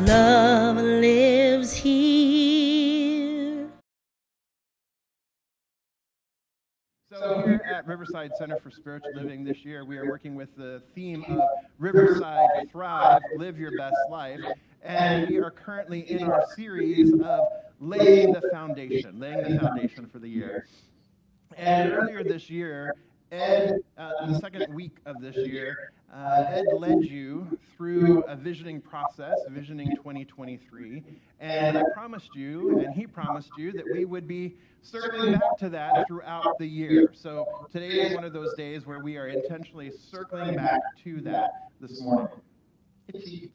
Love lives here. So here at Riverside Center for Spiritual Living this year, we are working with the theme of Riverside Thrive, Live Your Best Life. And we are currently in our series of laying the foundation for the year. And earlier this year, Ed, in the second week of this year, Ed led you through a visioning process, Visioning 2023, and I promised you, and he promised you, that we would be circling back to that throughout the year. So today is one of those days where we are intentionally circling back to that this morning. Itchy,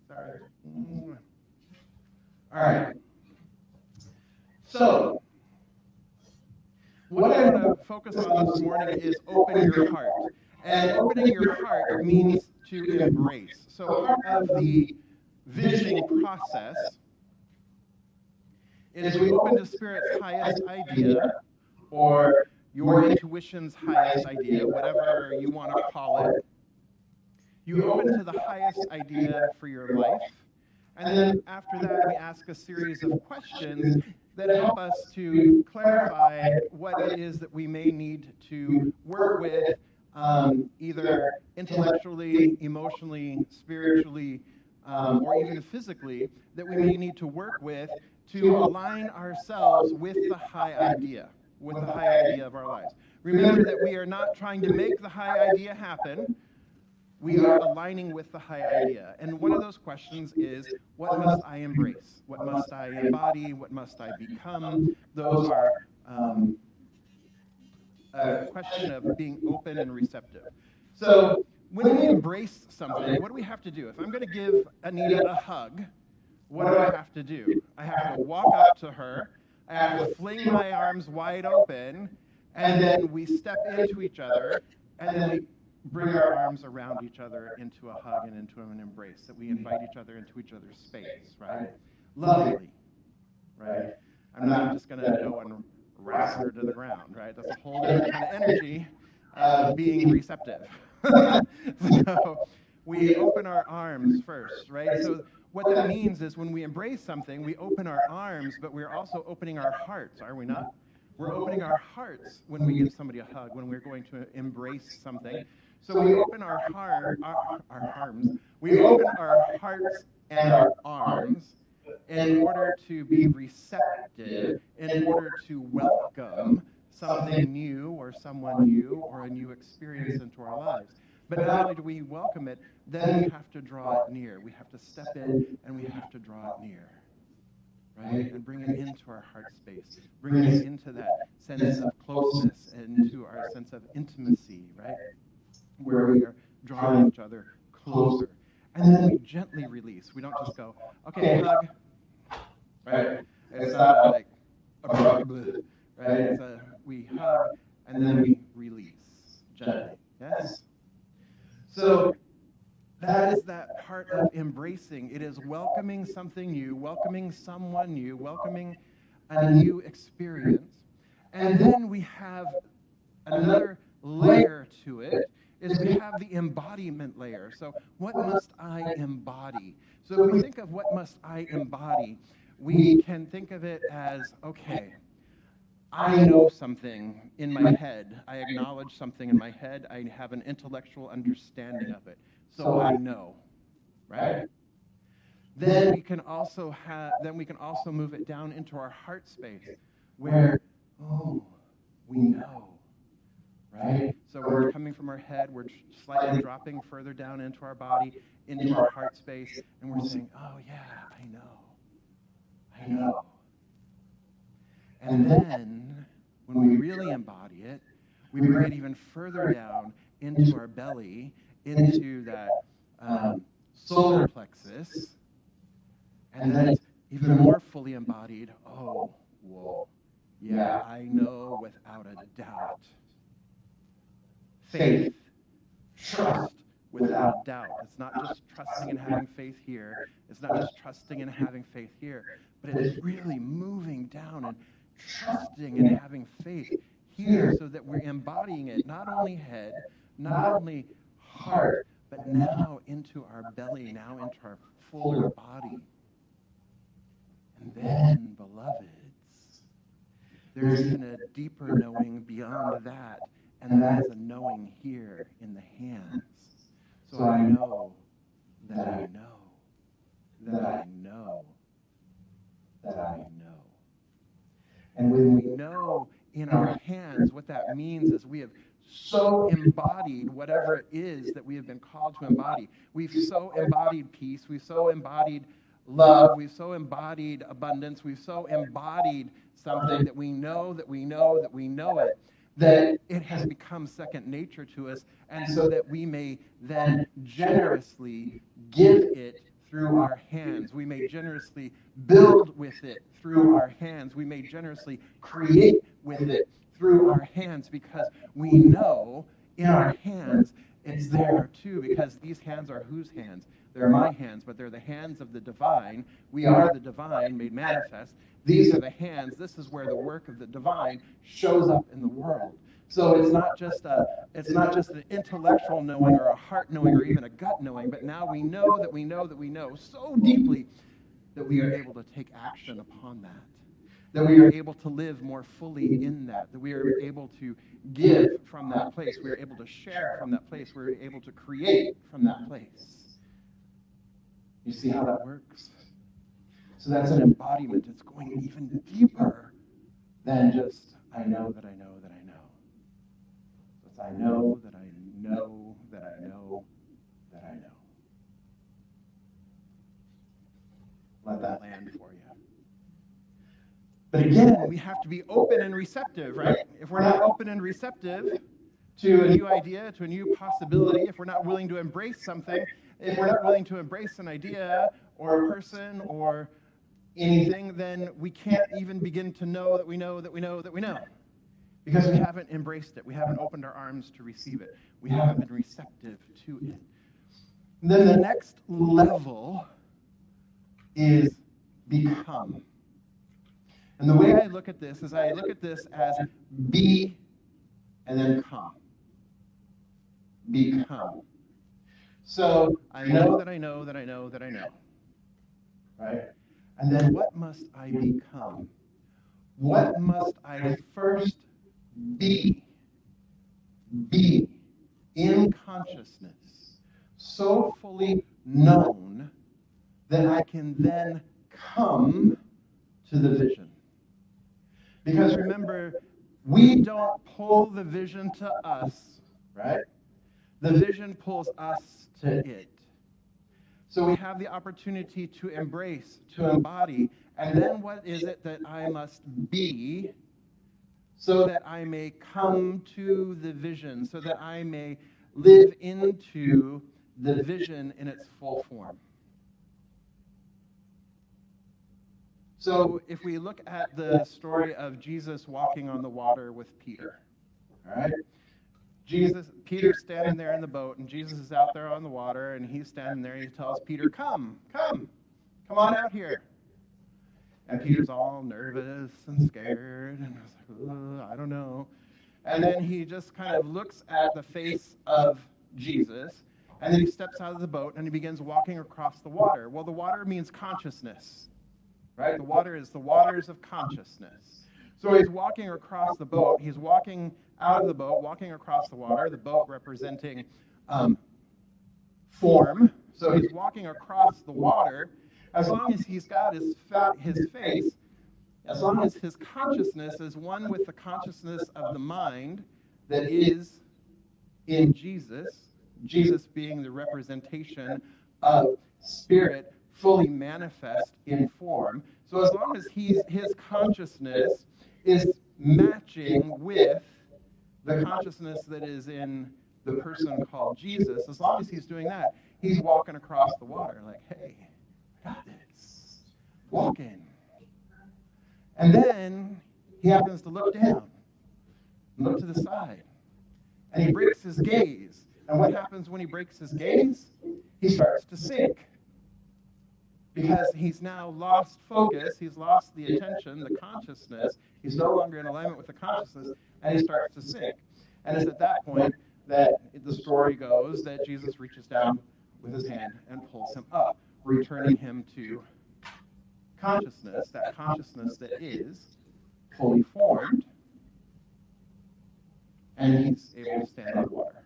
sorry. All right. So, what I want to focus on this morning is open your heart. And opening your heart means to embrace. So part of the visioning process is we open to Spirit's highest idea, or your intuition's highest idea, whatever you want to call it. You open to the highest idea for your life. And then after that, we ask a series of questions that help us to clarify what it is that we may need to work with, either intellectually, emotionally, spiritually, or even physically, that we may need to work with to align ourselves with the high idea of our lives. Remember that we are not trying to make the high idea happen. We are aligning with the high idea. And one of those questions is, what must I embrace? What must I embody? What must I become? Those are a question of being open and receptive. So when we embrace something, what do we have to do? If I'm going to give Anita a hug, what do I have to do? I have to walk up to her, I have to fling my arms wide open, and then we step into each other, and then we bring our arms around each other into a hug and into an embrace, that we invite each other into each other's space, right? Lovingly, right? I'm not just going to go and wrestle her to the ground, right? That's a whole different kind of energy of being receptive. So we open our arms first, right? So what that means is when we embrace something, we open our arms, but we're also opening our hearts, are we not? We're opening our hearts when we give somebody a hug, when we're going to embrace something. So we open our arms. We open our hearts and our arms in order to be receptive, in order to welcome something new or someone new or a new experience into our lives. But not only do we welcome it, then we have to draw it near. We have to step in and we have to draw it near, right? And bring it into our heart space, bring it into that sense of closeness and into our sense of intimacy, right? Where we are drawing each other closer. And then we gently release. We don't just go, okay, hug, right? It's not like, right? It's we hug and then we release gently, yes? So that is that part of embracing. It is welcoming something new, welcoming someone new, welcoming a new experience. And then we have another layer to it, is we have the embodiment layer. So what must I embody? So if we think of what must I embody, we can think of it as, okay, I know something in my head. I acknowledge something in my head. I have an intellectual understanding of it. So I know, right? Then we can also move it down into our heart space where, oh, we know, right? So we're coming from our head, we're slightly dropping further down into our body, into our heart space, and we're saying, oh yeah, I know. And then, when we really embody it, we bring it even further down into our belly, into that solar plexus, and then it's even more fully embodied. Oh, whoa, yeah, I know without a doubt. Faith, trust without a doubt. It's not just trusting and having faith here. It's not just trusting and having faith here, but it's really moving down and trusting and having faith here so that we're embodying it, not only head, not only heart, but now into our belly, now into our fuller body. And then, beloveds, there's even a deeper knowing beyond that, and that is a knowing here in the hands. So I know that I know that I know that I know. And when we know in our hands, what that means is we have so embodied whatever it is that we have been called to embody. We've so embodied peace. We've so embodied love. We've so embodied abundance. We've so embodied something that we know that we know that we know it, that it has become second nature to us, and so that we may then generously give it through our hands. We may generously build with it through our hands. We may generously create with it through our hands, because we know in our hands it's there too, because these hands are whose hands? They're my hands, but they're the hands of the divine. We are the divine made manifest. These are the hands. This is where the work of the divine shows up in the world. So it's not just an intellectual knowing or a heart knowing or even a gut knowing, but now we know that we know that we know so deeply that we are able to take action upon that. That we are able to live more fully in that we are able to give from that place, we are able to share from that place, we are able to create from that place. You see how that works? So that's an embodiment. It's going even deeper than just, I know that I know that I know. It's I know that I know that I know that I know. Let that land for you. But again, we have to be open and receptive, right? If we're not open and receptive to a new idea, to a new possibility, if we're not willing to embrace something, if we're not willing to embrace an idea or a person or anything, then we can't even begin to know that we know that we know that we know. Because we haven't embraced it. We haven't opened our arms to receive it. We haven't been receptive to it. And then the next level is become. And the way I look at this is I look at this as be and then come. Become. So I know that I know that I know that I know. Right? And then what must I become? What must I first be? Be in consciousness, so fully known that I can then come to the vision. Because remember, we don't pull the vision to us, right? The vision pulls us to it. So we have the opportunity to embrace, to embody, and then what is it that I must be so that I may come to the vision, so that I may live into the vision in its full form? So if we look at the story of Jesus walking on the water with Peter, all right? Peter's standing there in the boat, and Jesus is out there on the water, and he's standing there, and he tells Peter, come on out here. And Peter's all nervous and scared, and was like, I don't know. And then he just kind of looks at the face of Jesus, and then he steps out of the boat, and he begins walking across the water. Well, the water means consciousness. Right? The water is the waters of consciousness. So he's walking across the boat. He's walking out of the boat, walking across the water, the boat representing form. So he's walking across the water. As long as he's got his face, as long as his consciousness is one with the consciousness of the mind that is in Jesus, Jesus being the representation of spirit fully manifest in form. So as long as his consciousness is matching with the consciousness that is in the person called Jesus, as long as he's doing that, he's walking across the water like, hey, I got this. Walking. And then he happens to look down, look to the side, and he breaks his gaze. And what happens when he breaks his gaze? He starts to sink. Because he's now lost focus, he's lost the attention, the consciousness, he's no longer in alignment with the consciousness, and he starts to sink. And it's at that point that the story goes that Jesus reaches down with his hand and pulls him up, returning him to consciousness, that consciousness that is fully formed, and he's able to stand on water.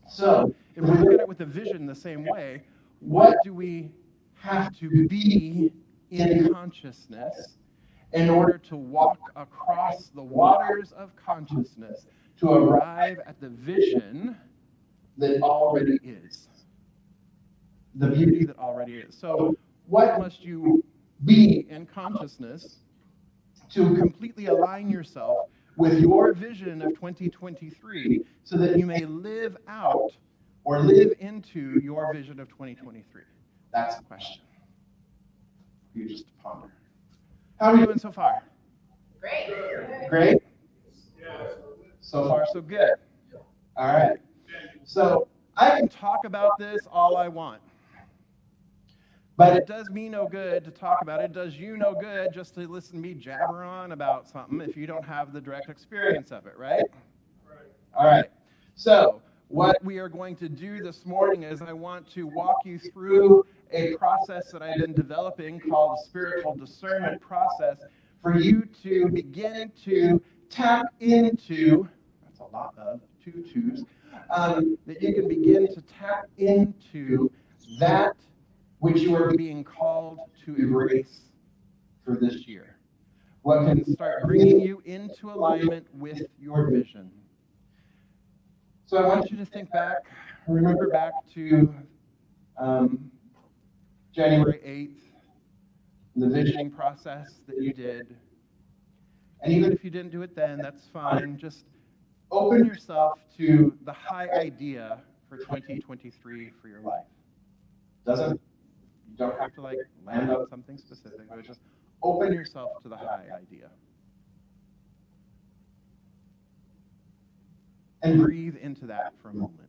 So, if we look at it with the vision the same way, what do we have to be in consciousness in order to walk across the waters of consciousness to arrive at the vision that already is? The beauty that already is. So, what must you be in consciousness to completely align yourself with your vision of 2023 so that you may live out or live into your vision of 2023? That's the question for you just to ponder. How are you doing so far? Great. Great? So far, so good. All right. So I can talk about this all I want. But it does me no good to talk about it. It does you no good just to listen to me jabber on about something if you don't have the direct experience of it, right? All right. So what we are going to do this morning is I want to walk you through a process that I've been developing called the spiritual discernment process for you to begin to tap into, that's a lot of twos, that you can begin to tap into that which you are being called to embrace for this year. What can start bringing you into alignment with your vision. So I want you to think back, remember back to January 8th, the visioning process that you did. And even if you didn't do it then, that's fine. Just open yourself to the high idea for 2023 for your life. You don't have to land on something specific, but just open yourself to the high idea. And breathe into that for a moment.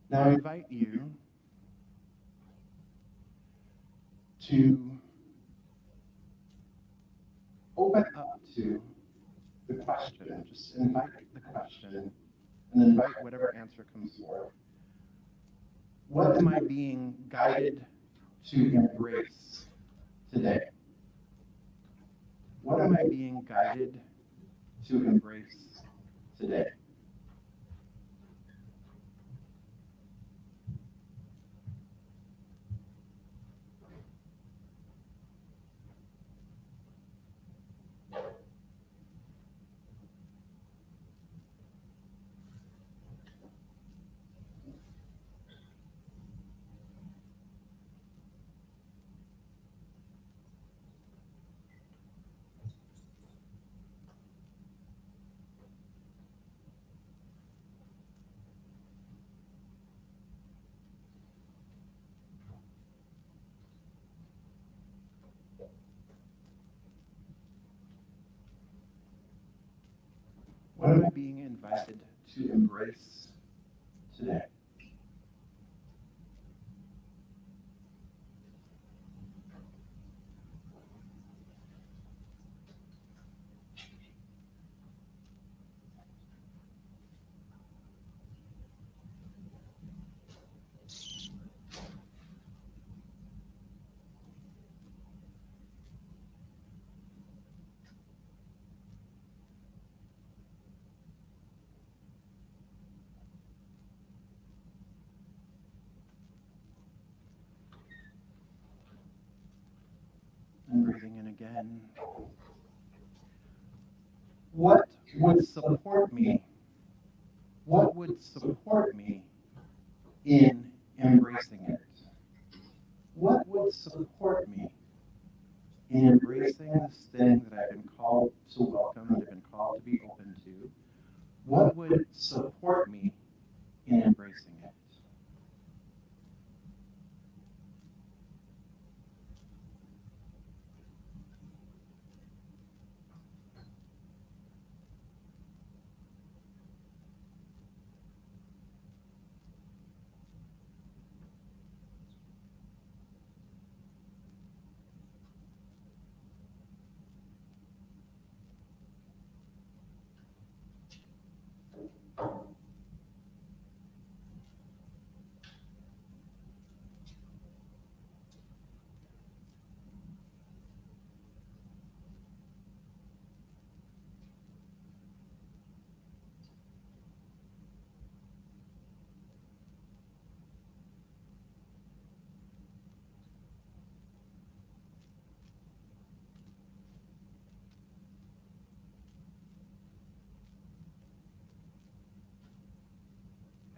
Now I invite you to open up to the question. Just invite the question and invite whatever answer comes forth. What am I being guided to embrace today? What am I being guided to embrace today? What am I being invited to embrace today? And breathing in again. What would support me? What would support me in embracing it? What would support me in embracing this thing that I've been called to welcome, that I've been called to be open to? what would support me in embracing it?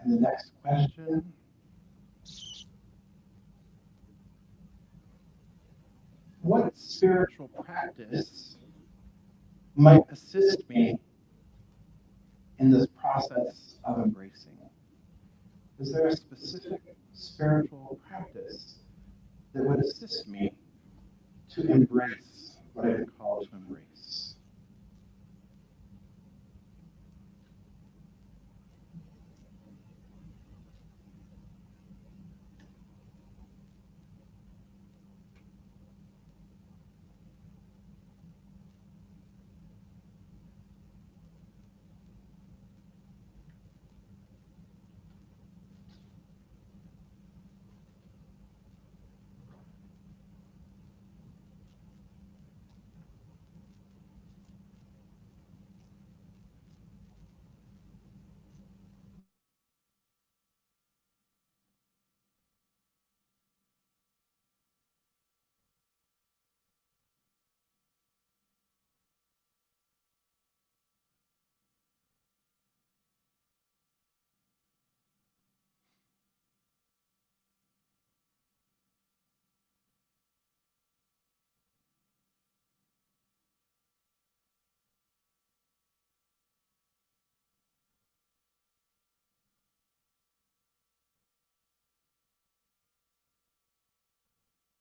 And the next question, what spiritual practice might assist me in this process of embracing? Is there a specific spiritual practice that would assist me to embrace what I've been called to embrace?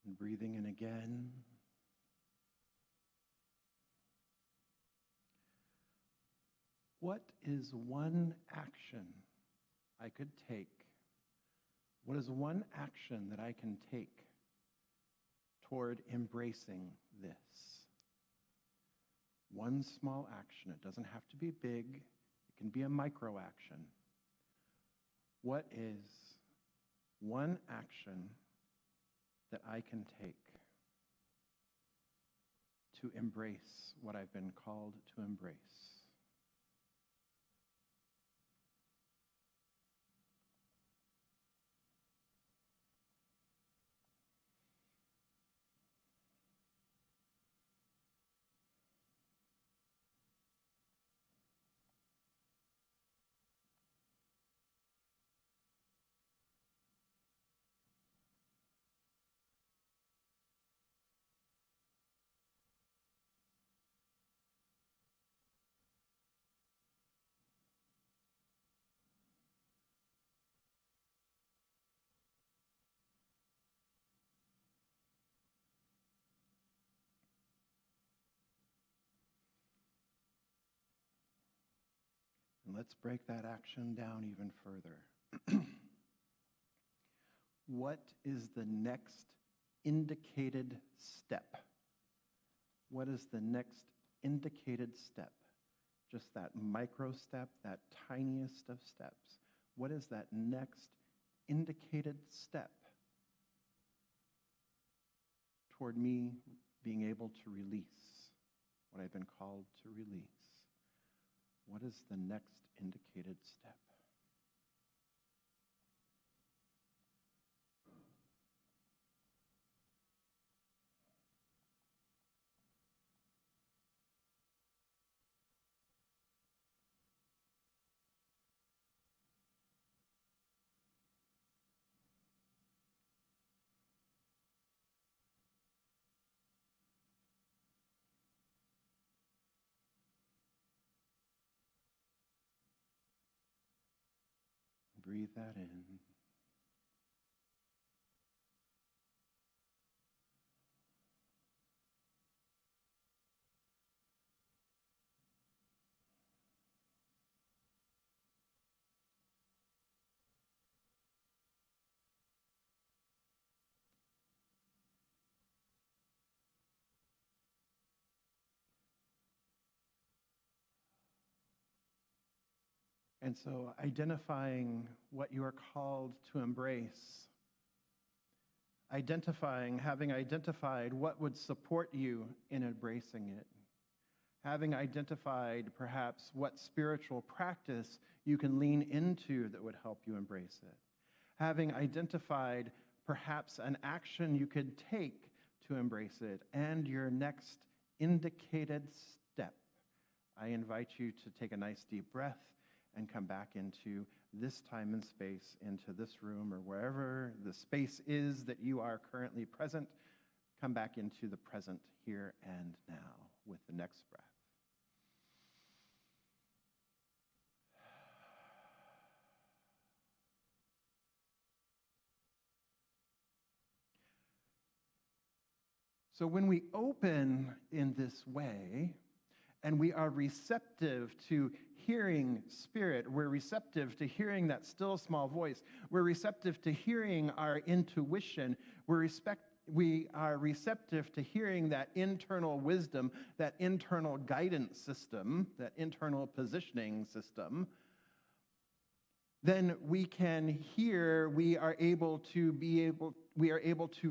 And breathing in again. What is one action I could take? What is one action that I can take toward embracing this? One small action. It doesn't have to be big. It can be a micro action. What is one action that I can take to embrace what I've been called to embrace? And let's break that action down even further. What is the next indicated step? What is the next indicated step? Just that micro step, that tiniest of steps. What is that next indicated step toward me being able to release what I've been called to release? What is the next indicated step? breathe that in. And so identifying what you are called to embrace, having identified what would support you in embracing it, having identified perhaps what spiritual practice you can lean into that would help you embrace it, having identified perhaps an action you could take to embrace it, and your next indicated step, I invite you to take a nice deep breath and come back into this time and space, into this room or wherever the space is that you are currently present. Come back into the present here and now with the next breath. So when we open in this way, and we are receptive to hearing Spirit, we're receptive to hearing that still small voice, we're receptive to hearing our intuition, we are receptive to hearing that internal wisdom, that internal guidance system, that internal positioning system, then we can hear, we are able to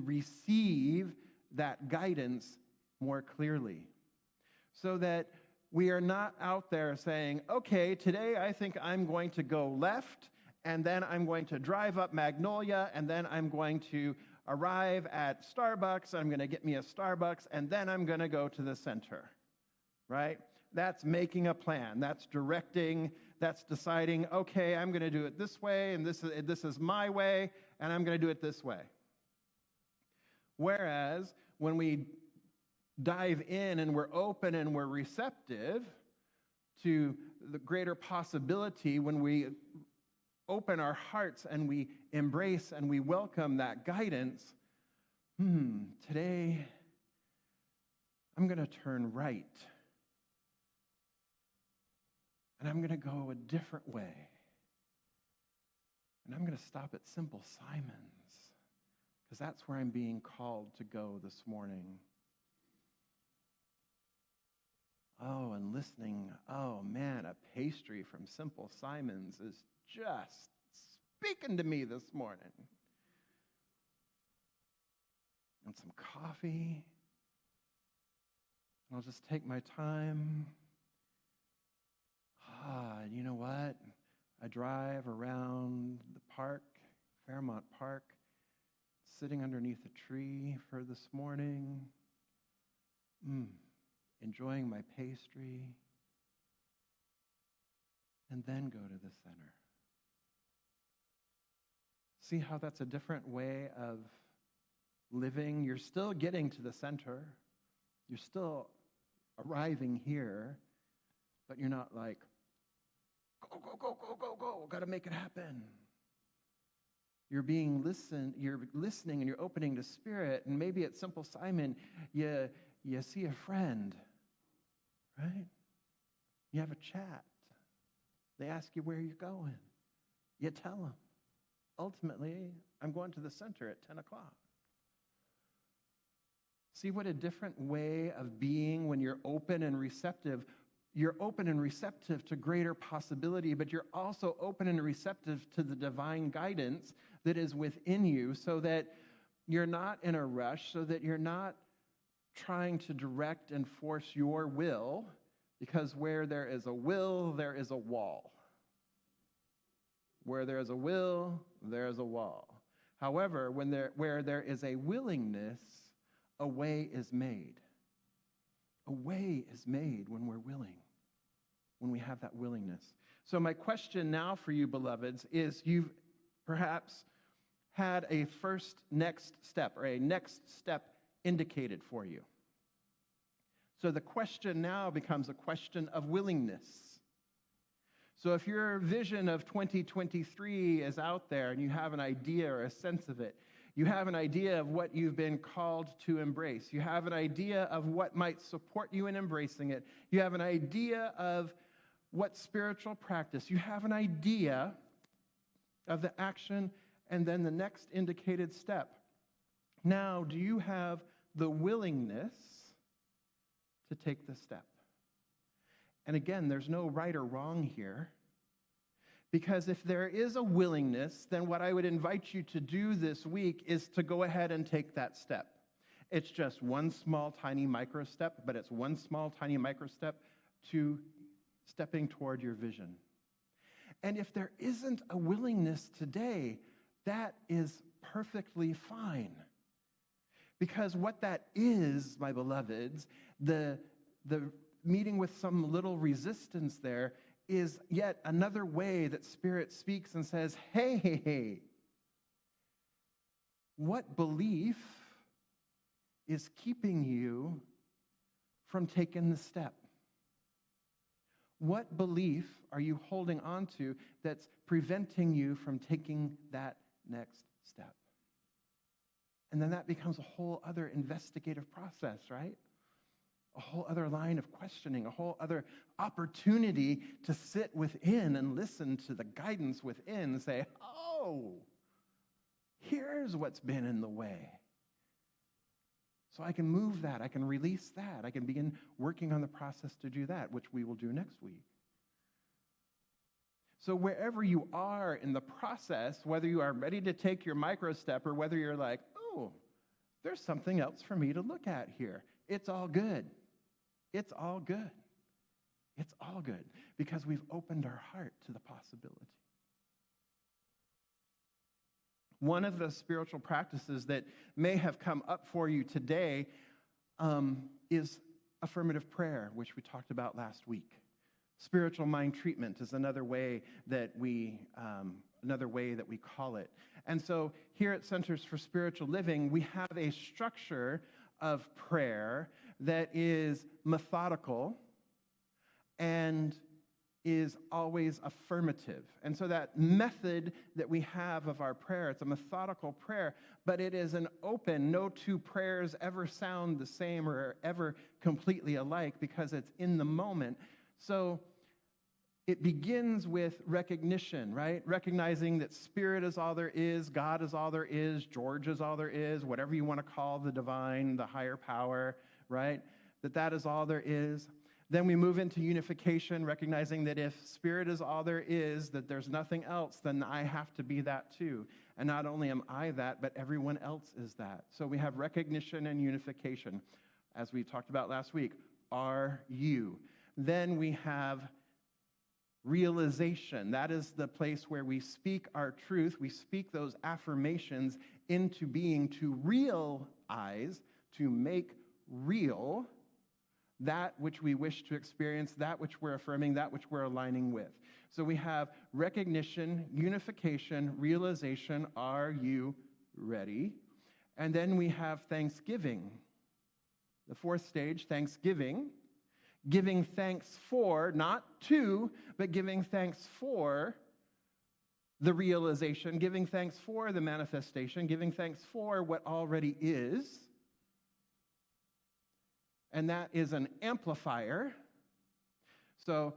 receive that guidance more clearly. So that we are not out there saying, okay, today I think I'm going to go left, and then I'm going to drive up Magnolia, and then I'm going to arrive at Starbucks, I'm going to get me a Starbucks, and then I'm going to go to the center, right? That's making a plan. That's directing. That's deciding, okay, I'm going to do it this way, and this is my way, and I'm going to do it this way. Whereas when we dive in and we're open and we're receptive to the greater possibility, when we open our hearts and we embrace and we welcome that guidance, today I'm going to turn right and I'm going to go a different way, and I'm going to stop at Simple Simon's because that's where I'm being called to go this morning. Oh, and listening, oh man, a pastry from Simple Simon's is just speaking to me this morning. And some coffee. I'll just take my time. And you know what? I drive around the park, Fairmont Park, sitting underneath a tree for this morning. Enjoying my pastry, and then go to the center. See how that's a different way of living? You're still getting to the center. You're still arriving here, but you're not like, go, go, go, go, go, go, got to make it happen. You're listening and you're opening to Spirit, and maybe at Simple Simon, you see a friend, right? You have a chat. They ask you where you're going. You tell them. Ultimately, I'm going to the center at 10 o'clock. See what a different way of being when you're open and receptive. You're open and receptive to greater possibility, but you're also open and receptive to the divine guidance that is within you, so that you're not in a rush, so that you're not trying to direct and force your will, because where there is a will, there is a wall. Where there is a will, there is a wall. However, where there is a willingness, a way is made. A way is made when we're willing, when we have that willingness. So my question now for you, beloveds, is you've perhaps had a next step indicated for you. So the question now becomes a question of willingness. So if your vision of 2023 is out there and you have an idea or a sense of it, you have an idea of what you've been called to embrace. You have an idea of what might support you in embracing it. You have an idea of what spiritual practice. You have an idea of the action and then the next indicated step. Now, do you have the willingness to take the step? And again, there's no right or wrong here. Because if there is a willingness, then what I would invite you to do this week is to go ahead and take that step. It's just one small, tiny micro step, but it's one small, tiny micro step to stepping toward your vision. And if there isn't a willingness today, that is perfectly fine. Because what that is, my beloveds, the meeting with some little resistance there is yet another way that Spirit speaks and says, hey, what belief is keeping you from taking the step? What belief are you holding on to that's preventing you from taking that next step? And then that becomes a whole other investigative process, right? A whole other line of questioning, a whole other opportunity to sit within and listen to the guidance within and say, oh, here's what's been in the way. So I can move that, I can release that, I can begin working on the process to do that, which we will do next week. So wherever you are in the process, whether you are ready to take your micro step or whether you're like, oh, there's something else for me to look at here, it's all good. It's all good. It's all good because we've opened our heart to the possibility. One of the spiritual practices that may have come up for you today is affirmative prayer, which we talked about last week. Spiritual mind treatment is another way that we call it. And so here at Centers for Spiritual Living, we have a structure of prayer that is methodical and is always affirmative. And so that method that we have of our prayer, it's a methodical prayer, but it is an open, no two prayers ever sound the same or ever completely alike because it's in the moment. So it begins with recognition, right? Recognizing that Spirit is all there is, God is all there is, George is all there is, whatever you want to call the divine, the higher power, right? That is all there is. Then we move into unification, recognizing that if Spirit is all there is, that there's nothing else, then I have to be that too. And not only am I that, but everyone else is that. So we have recognition and unification. As we talked about last week, are you. Then we have realization. That is the place where we speak our truth. We speak those affirmations into being to realize, to make real that which we wish to experience, that which we're affirming, that which we're aligning with. So we have recognition, unification, realization. Are you ready? And then we have thanksgiving. The fourth stage, thanksgiving. Giving thanks for, not to, but giving thanks for the realization, giving thanks for the manifestation, giving thanks for what already is. And that is an amplifier. So,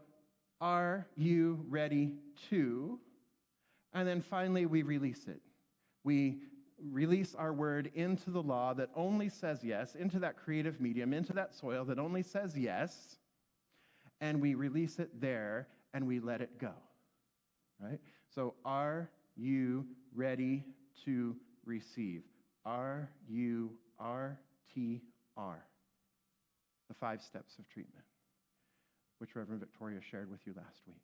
are you ready to? And then finally, we release it. We release our word into the law that only says yes, into that creative medium, into that soil that only says yes, and we release it there and we let it go, right? So are you ready to receive? Are you RTR? The 5 steps of treatment, which Reverend Victoria shared with you last week.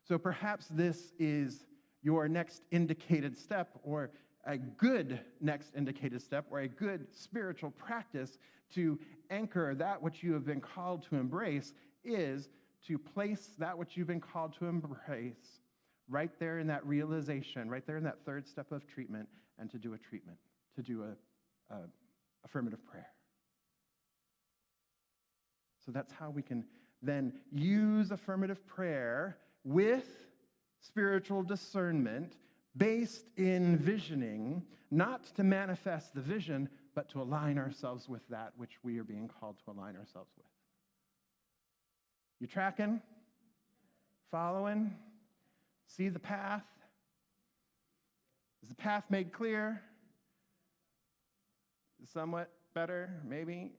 So perhaps this is your next indicated step, or a good next indicated step, or a good spiritual practice to anchor that which you have been called to embrace, is to place that which you've been called to embrace right there in that realization, right there in that 3rd step of treatment, and to do a treatment, to do a affirmative prayer. So that's how we can then use affirmative prayer with spiritual discernment, based in visioning, not to manifest the vision, but to align ourselves with that which we are being called to align ourselves with. You tracking? Following? See the path? Is the path made clear? Somewhat better, maybe?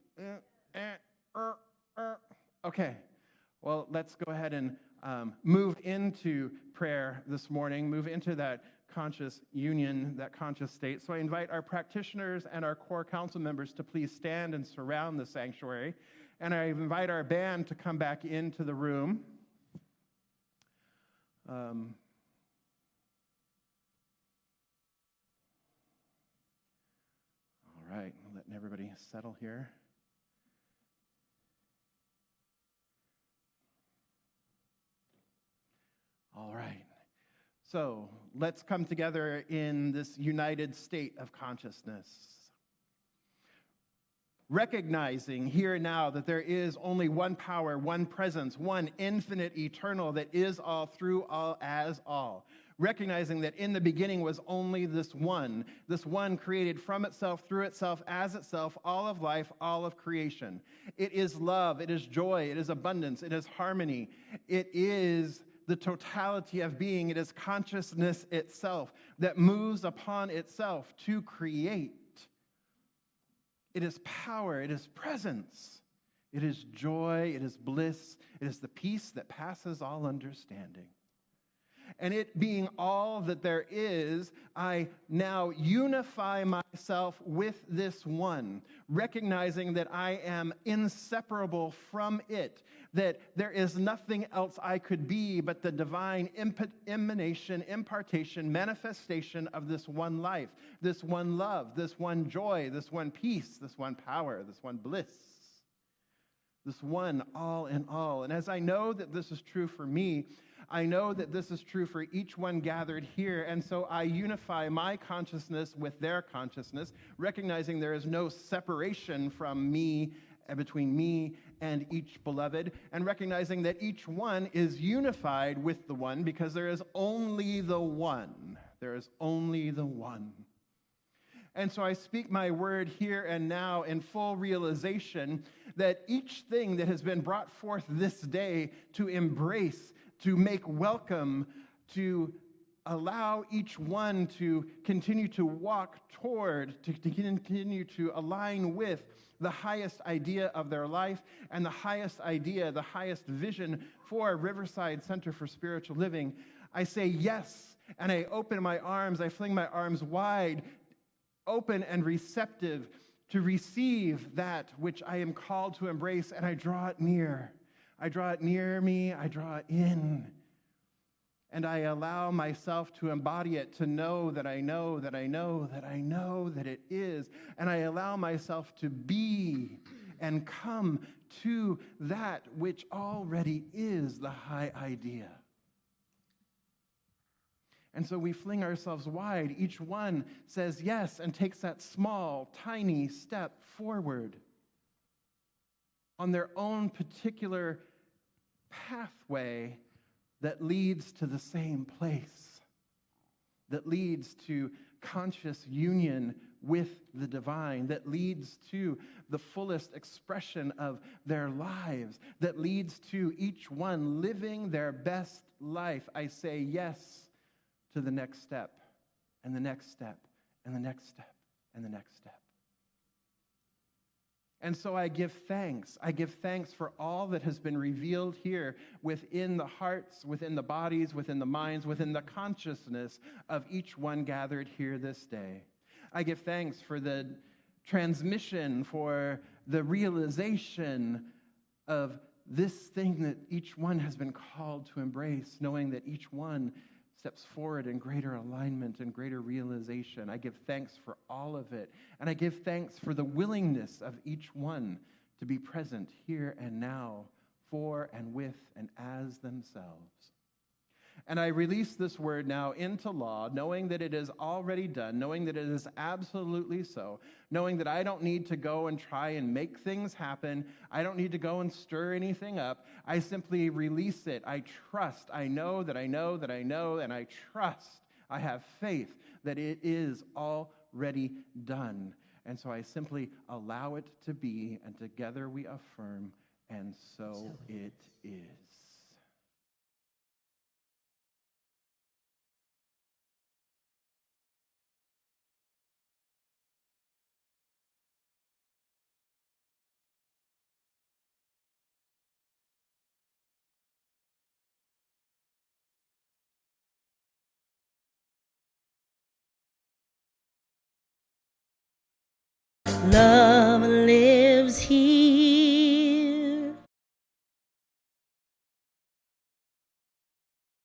Okay. Well, let's go ahead and move into prayer this morning, move into that conscious union, that conscious state. So I invite our practitioners and our core council members to please stand and surround the sanctuary. And I invite our band to come back into the room. All right, letting everybody settle here. All right. So let's come together in this united state of consciousness. Recognizing here now that there is only one power, one presence, one infinite eternal that is all, through all, as all. Recognizing that in the beginning was only this one created from itself, through itself, as itself, all of life, all of creation. It is love, it is joy, it is abundance, it is harmony, it is the totality of being, it is consciousness itself that moves upon itself to create. It is power, it is presence, it is joy, it is bliss, it is the peace that passes all understanding. And it being all that there is, I now unify myself with this one, recognizing that I am inseparable from it, that there is nothing else I could be but the divine emanation, impartation, manifestation of this one life, this one love, this one joy, this one peace, this one power, this one bliss, this one all in all. And as I know that this is true for me, I know that this is true for each one gathered here, and so I unify my consciousness with their consciousness, recognizing there is no separation from me, between me and each beloved, and recognizing that each one is unified with the one because there is only the one. There is only the one. And so I speak my word here and now in full realization that each thing that has been brought forth this day to embrace, to make welcome, to allow each one to continue to walk toward, to continue to align with the highest idea of their life and the highest idea, the highest vision for Riverside Center for Spiritual Living. I say yes, and I open my arms, I fling my arms wide, open and receptive to receive that which I am called to embrace, and I draw it near. I draw it near me, I draw it in, and I allow myself to embody it, to know that I know that I know that I know that it is, and I allow myself to be and come to that which already is the high idea. And so we fling ourselves wide. Each one says yes and takes that small, tiny step forward on their own particular pathway that leads to the same place, that leads to conscious union with the divine, that leads to the fullest expression of their lives, that leads to each one living their best life. I say yes to the next step, and the next step, and the next step, and the next step. And so I give thanks. I give thanks for all that has been revealed here within the hearts, within the bodies, within the minds, within the consciousness of each one gathered here this day. I give thanks for the transmission, for the realization of this thing that each one has been called to embrace, knowing that each one steps forward in greater alignment and greater realization. I give thanks for all of it. And I give thanks for the willingness of each one to be present here and now, for and with and as themselves. And I release this word now into law, knowing that it is already done, knowing that it is absolutely so, knowing that I don't need to go and try and make things happen. I don't need to go and stir anything up. I simply release it. I trust. I know that I know that I know, and I trust. I have faith that it is already done. And so I simply allow it to be, and together we affirm, and so it is. Love